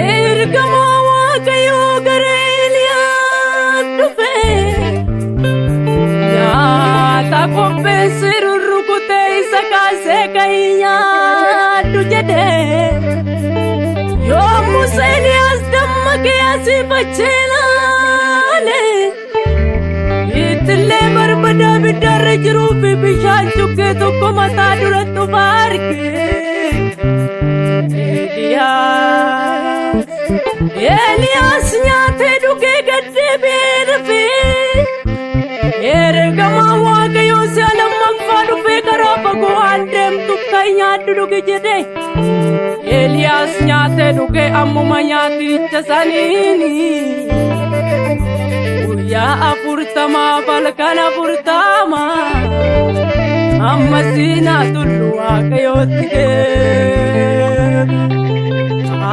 ergama waaqayyo gara Eliyaas dhufe nyaata qopheesse rurrukutee isa kaasee kayyaadhu jedhe yommus Eliyaas dammaqee asiifachee ilaale itillee barbada biddaarra jiruuf bishaan cuqqee tokko mataa duratti arge Eliyaas nyaatee dhugee gaddeebi'ee dhufee ergama waaqayyo si'a lammaffaa dhufee karaa fagoo waan deemtuuf kan nyaadhu dhugi jedhe Eliyaas nyaatee dhugee ammuma nyaaticha saniini guyyaa 40 halkan 40 amma siinaa tullu waaqayyootti deebi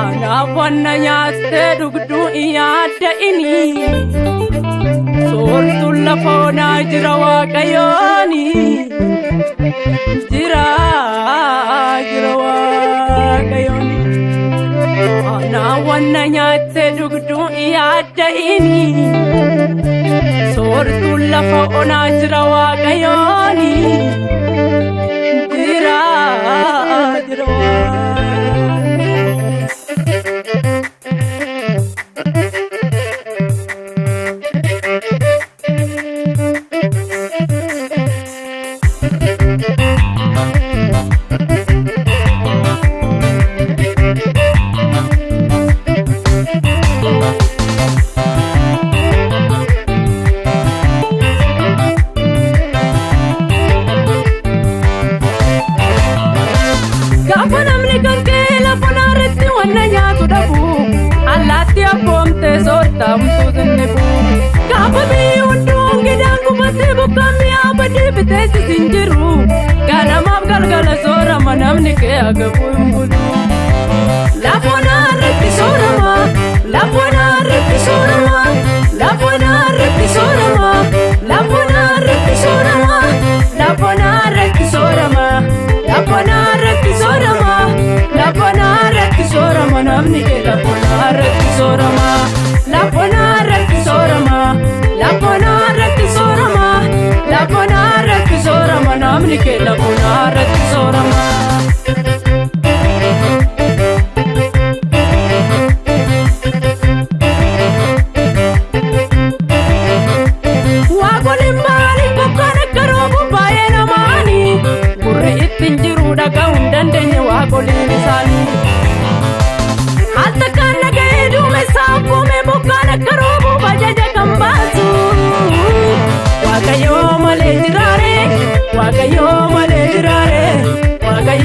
anaaf wanna nyaattee dhugduu yaadda inni soortuun lafa onaa jira waaqayyooni jira waaqayyooni anaaf wanna nyaattee dhugduu yaadda inni soortuun lafa onaa jira waaqayyooni jira Allaatti abboomtee soortaamtuu sinnifu gaafamii hunduun gidaan gubattee bokkaan mi'aa badee bitee sisin jiru ganamaaf galgala soorama namni kee agabuu hin bulu lafoonaa irratti soorama lafoonaa irratti soorama lafoonaa irratti soorama lafoonaa irratti soorama lafoonaa irratti soorama lafoonaa irratti soorama lafoonaa irratti soorama namni kee lafoonaa irratti soorama lafoonaa irratti soorama lafoonaa irratti soorama lafoonaa irratti soorama namni kee lafoonaa irratti soorama. Waaqoliin maaliif bokkaan akka roobu baay'ee namaani gurri ittiin jiru dhaga'uu hin dandeenye waaqoliin isaanii. Altakkaan nagahee duumessa abboomee bokkaan akka roobu bajaja kan baasu waaqayyoo malee jiraare waaqayyoo malee jiraare waaqayyoo